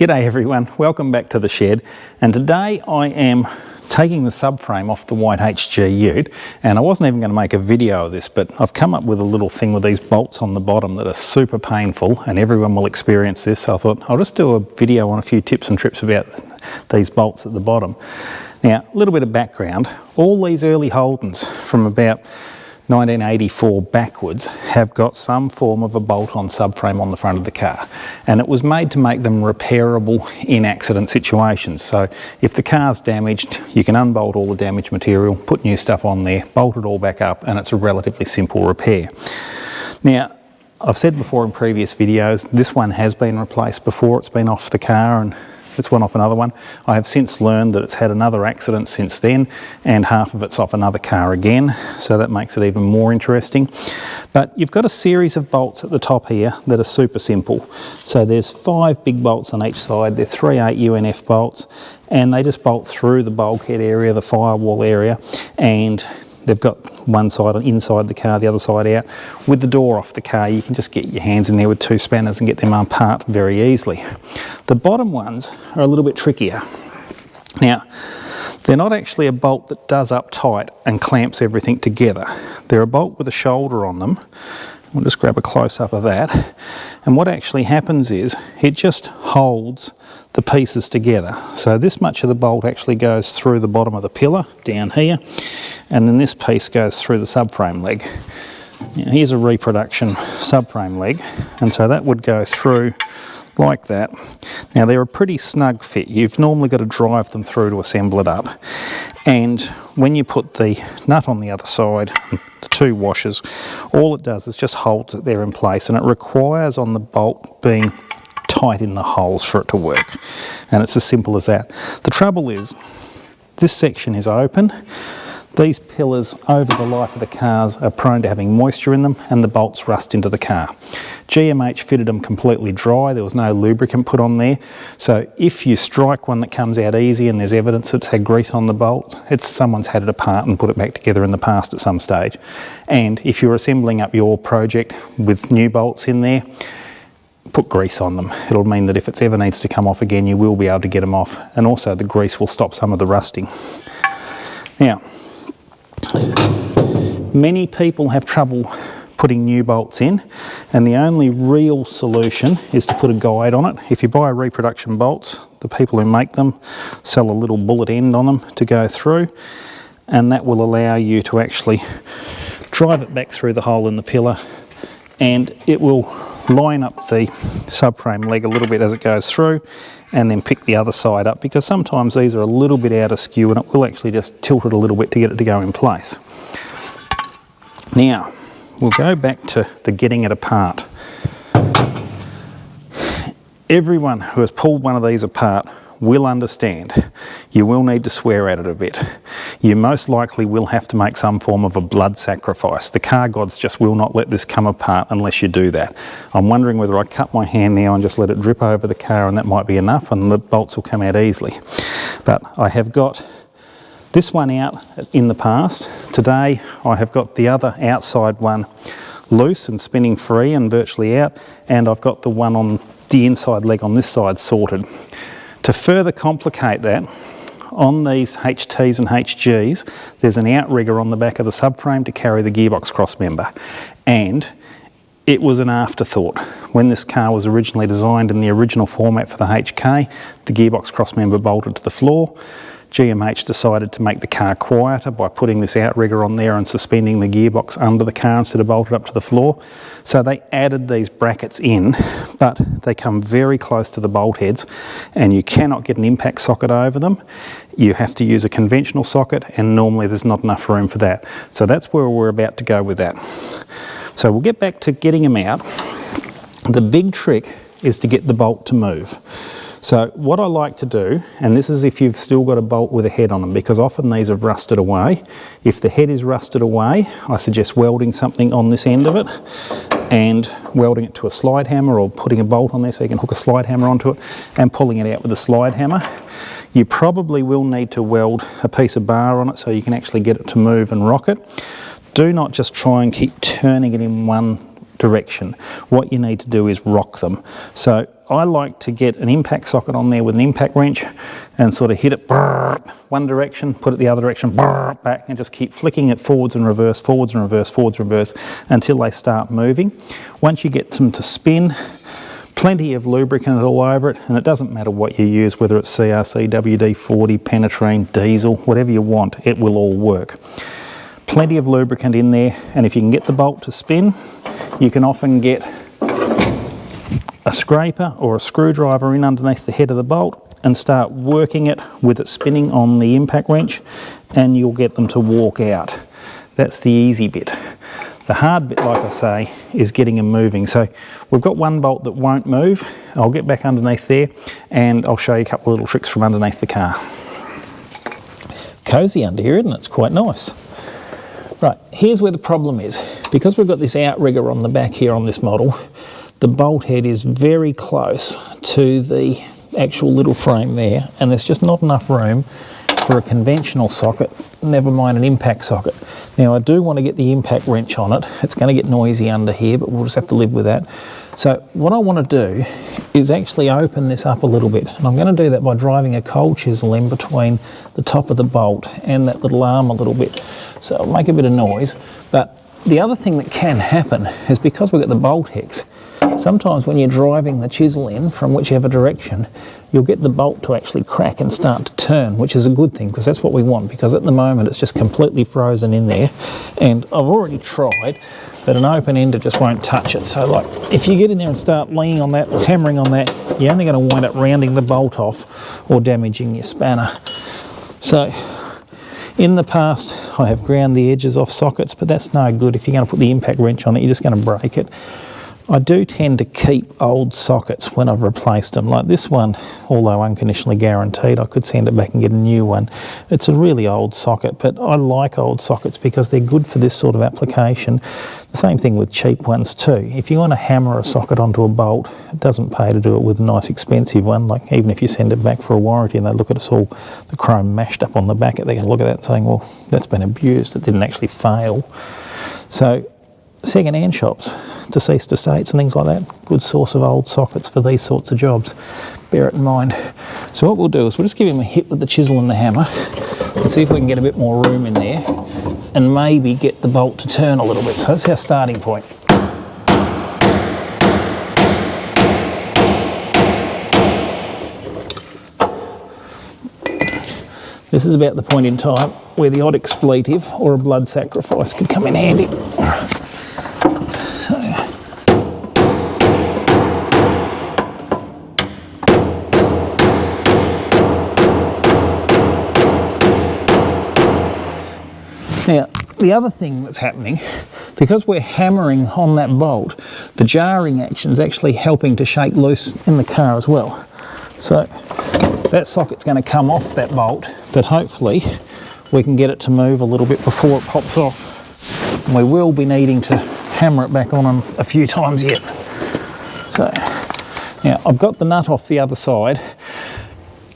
G'day everyone, welcome back to the shed, and today I am taking the subframe off the white HG ute, and I wasn't even going to make a video of this, but I've come up with a little thing with these bolts on the bottom that are super painful and everyone will experience this, so I thought I'll just do a video on a few tips and trips about these bolts at the bottom. Now, a little bit of background, all these early Holdens from about 1984 backwards have got some form of a bolt-on subframe on the front of the car, and it was made to make them repairable in accident situations. So if the car's damaged, you can unbolt all the damaged material, put new stuff on there, bolt it all back up, and it's a relatively simple repair. Now, I've said before in previous videos, this one has been replaced before. It's been off the car and it's one off another one. I have since learned that it's had another accident since then, and half of it's off another car again, so that makes it even more interesting. But you've got a series of bolts at the top here that are super simple. So there's 5 big bolts on each side. They're 3/8 UNF bolts, and they just bolt through the bulkhead area, the firewall area, and they've got one side inside the car, the other side out. With the door off the car, you can just get your hands in there with 2 spanners and get them apart very easily. The bottom ones are a little bit trickier. Now, they're not actually a bolt that does up tight and clamps everything together. They're a bolt with a shoulder on them. We'll just grab a close-up of that. And what actually happens is it just holds the pieces together. So this much of the bolt actually goes through the bottom of the pillar down here, and then this piece goes through the subframe leg. Now, here's a reproduction subframe leg, and so that would go through like that. Now they're a pretty snug fit. You've normally got to drive them through to assemble it up, and when you put the nut on the other side, the 2 washers, all it does is just holds it there in place, and it requires on the bolt being tight in the holes for it to work, and it's as simple as that. The trouble is this section is open. These pillars over the life of the cars are prone to having moisture in them, and the bolts rust into the car. GMH fitted them completely dry. There was no lubricant put on there, so if you strike one that comes out easy and there's evidence it's had grease on the bolts, it's someone's had it apart and put it back together in the past at some stage. And if you're assembling up your project with new bolts in there, put grease on them. It'll mean that if it ever needs to come off again, you will be able to get them off, and also the grease will stop some of the rusting. Now, many people have trouble putting new bolts in, and the only real solution is to put a guide on it. If you buy reproduction bolts, the people who make them sell a little bullet end on them to go through, and that will allow you to actually drive it back through the hole in the pillar, and it will line up the subframe leg a little bit as it goes through, and then pick the other side up, because sometimes these are a little bit out of skew and it will actually just tilt it a little bit to get it to go in place. Now, we'll go back to the getting it apart. Everyone who has pulled one of these apart will understand you will need to swear at it a bit. You most likely will have to make some form of a blood sacrifice. The car gods just will not let this come apart unless you do that. I'm wondering whether I cut my hand now and just let it drip over the car, and that might be enough and the bolts will come out easily. But I have got this one out in the past. Today I have got the other outside one loose and spinning free and virtually out, and I've got the one on the inside leg on this side sorted. To further complicate that, on these HTs and HGs, there's an outrigger on the back of the subframe to carry the gearbox crossmember. And it was an afterthought. When this car was originally designed in the original format for the HK, the gearbox crossmember bolted to the floor. GMH decided to make the car quieter by putting this outrigger on there and suspending the gearbox under the car instead of bolted up to the floor. So they added these brackets in, but they come very close to the bolt heads and you cannot get an impact socket over them. You have to use a conventional socket, and normally there's not enough room for that. So that's where we're about to go with that. So we'll get back to getting them out. The big trick is to get the bolt to move. So what I like to do, and this is if you've still got a bolt with a head on them, because often these have rusted away. If the head is rusted away, I suggest welding something on this end of it and welding it to a slide hammer, or putting a bolt on there so you can hook a slide hammer onto it and pulling it out with a slide hammer. You probably will need to weld a piece of bar on it so you can actually get it to move and rock it. Do not just try and keep turning it in one direction. What you need to do is rock them. So I like to get an impact socket on there with an impact wrench and sort of hit it one direction, put it the other direction, back, and just keep flicking it forwards and reverse, forwards and reverse, forwards and reverse until they start moving. Once you get them to spin, plenty of lubricant all over it, and it doesn't matter what you use, whether it's CRC, WD-40, penetrine, diesel, whatever you want, it will all work. Plenty of lubricant in there, and if you can get the bolt to spin, you can often get a scraper or a screwdriver in underneath the head of the bolt and start working it with it spinning on the impact wrench, and you'll get them to walk out. That's the easy bit. The hard bit, like I say, is getting them moving. So we've got one bolt that won't move. I'll get back underneath there and I'll show you a couple of little tricks from underneath the car. Cozy under here, isn't it? It's quite nice. Right, here's where the problem is. Because we've got this outrigger on the back here on this model, the bolt head is very close to the actual little frame there, and there's just not enough room for a conventional socket, never mind an impact socket. Now I do want to get the impact wrench on it. It's going to get noisy under here, but we'll just have to live with that. So what I want to do is actually open this up a little bit, and I'm going to do that by driving a cold chisel in between the top of the bolt and that little arm a little bit. So it'll make a bit of noise, but the other thing that can happen is because we've got the bolt hex, sometimes when you're driving the chisel in from whichever direction, you'll get the bolt to actually crack and start to turn, which is a good thing because that's what we want, because at the moment it's just completely frozen in there, and I've already tried, but an open ender just won't touch it. So like if you get in there and start leaning on that, hammering on that, you're only going to wind up rounding the bolt off or damaging your spanner. So in the past I have ground the edges off sockets, but that's no good. If you're going to put the impact wrench on it, you're just going to break it. I do tend to keep old sockets when I've replaced them. Like this one, although unconditionally guaranteed, I could send it back and get a new one. It's a really old socket, but I like old sockets because they're good for this sort of application. The same thing with cheap ones too. If you want to hammer a socket onto a bolt, it doesn't pay to do it with a nice expensive one. Like even if you send it back for a warranty and they look at us all, the chrome mashed up on the back, they're going to look at that and saying, well, that's been abused, it didn't actually fail. So second-hand shops, deceased estates and things like that, good source of old sockets for these sorts of jobs. Bear it in mind. So what we'll do is we'll just give him a hit with the chisel and the hammer and see if we can get a bit more room in there and maybe get the bolt to turn a little bit. So that's our starting point. This is about the point in time where the odd expletive or a blood sacrifice could come in handy. Now, the other thing that's happening, because we're hammering on that bolt, the jarring action is actually helping to shake loose in the car as well. So that socket's going to come off that bolt, but hopefully we can get it to move a little bit before it pops off. And we will be needing to hammer it back on a few times yet. So now I've got the nut off the other side.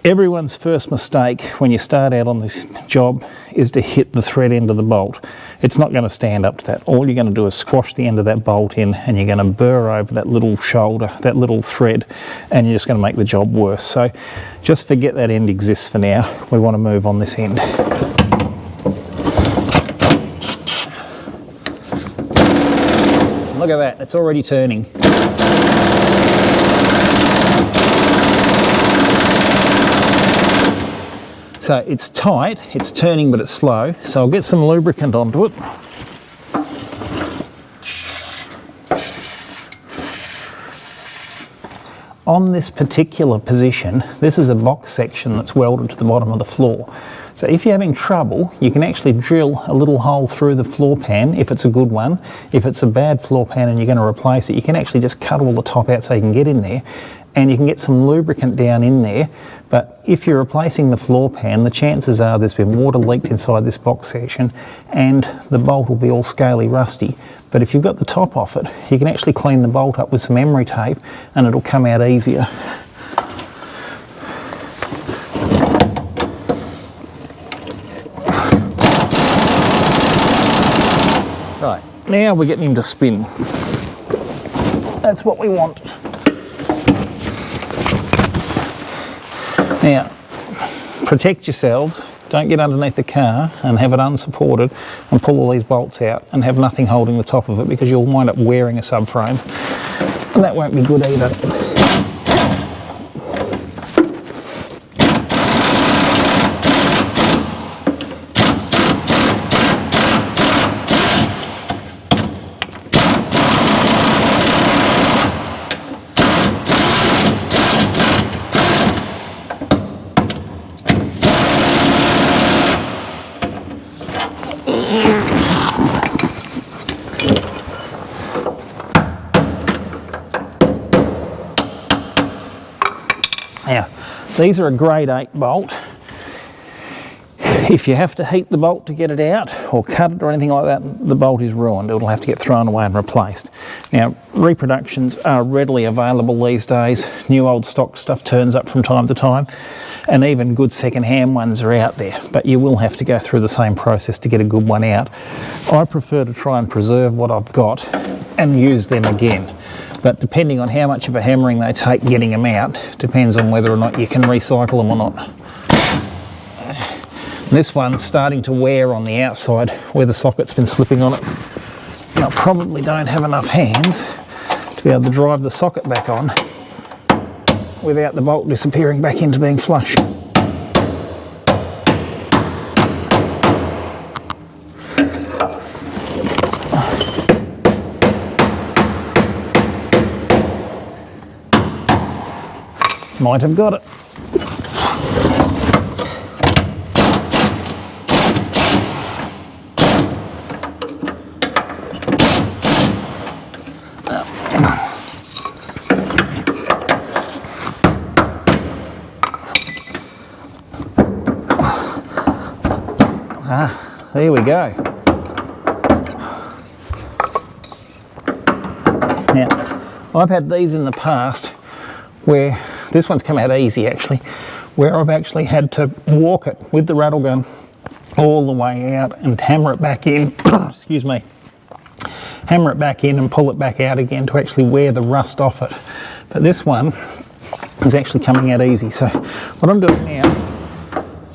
Everyone's first mistake when you start out on this job is to hit the thread end of the bolt. It's not going to stand up to that. All you're going to do is squash the end of that bolt in, and you're going to burr over that little shoulder, that little thread, and you're just going to make the job worse. So just forget that end exists for now. We want to move on this end. Look at that, it's already turning. So it's tight, it's turning, but it's slow. So I'll get some lubricant onto it. On this particular position, this is a box section that's welded to the bottom of the floor. So if you're having trouble, you can actually drill a little hole through the floor pan if it's a good one. If it's a bad floor pan and you're going to replace it, you can actually just cut all the top out so you can get in there, and you can get some lubricant down in there. But if you're replacing the floor pan, the chances are there's been water leaked inside this box section and the bolt will be all scaly rusty. But if you've got the top off it, you can actually clean the bolt up with some emery tape and it'll come out easier. Right, now we're getting him to spin. That's what we want. Now, protect yourselves, don't get underneath the car and have it unsupported and pull all these bolts out and have nothing holding the top of it, because you'll wind up wearing a subframe and that won't be good either. Now, these are a grade 8 bolt. If you have to heat the bolt to get it out or cut it or anything like that, the bolt is ruined. It'll have to get thrown away and replaced. Now, reproductions are readily available these days. New old stock stuff turns up from time to time, and even good second-hand ones are out there, but you will have to go through the same process to get a good one out. I prefer to try and preserve what I've got and use them again. But depending on how much of a hammering they take getting them out, depends on whether or not you can recycle them or not. This one's starting to wear on the outside where the socket's been slipping on it. And I probably don't have enough hands to be able to drive the socket back on without the bolt disappearing back into being flush. Might have got it. Ah, there we go. Now, I've had these in the past where this one's come out easy actually, where I've actually had to walk it with the rattle gun all the way out and hammer it back in, excuse me, hammer it back in and pull it back out again to actually wear the rust off it. But this one is actually coming out easy. So what I'm doing now,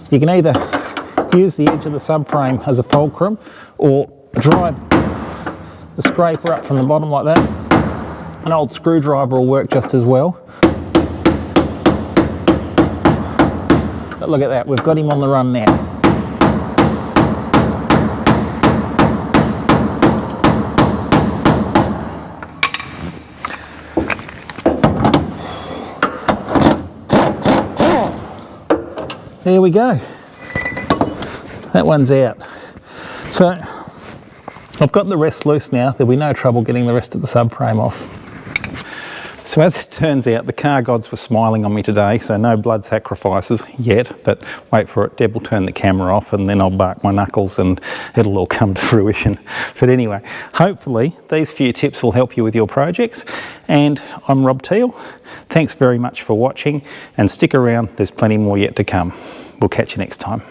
you can either use the edge of the subframe as a fulcrum or drive the scraper up from the bottom like that. An old screwdriver will work just as well. But look at that, we've got him on the run now. There we go. That one's out. So I've got the rest loose now. There'll be no trouble getting the rest of the subframe off. So as it turns out, the car gods were smiling on me today, so no blood sacrifices yet, but wait for it. Deb will turn the camera off and then I'll bark my knuckles and it'll all come to fruition. But anyway, hopefully these few tips will help you with your projects. And I'm Rob Teal. Thanks very much for watching and stick around, there's plenty more yet to come. We'll catch you next time.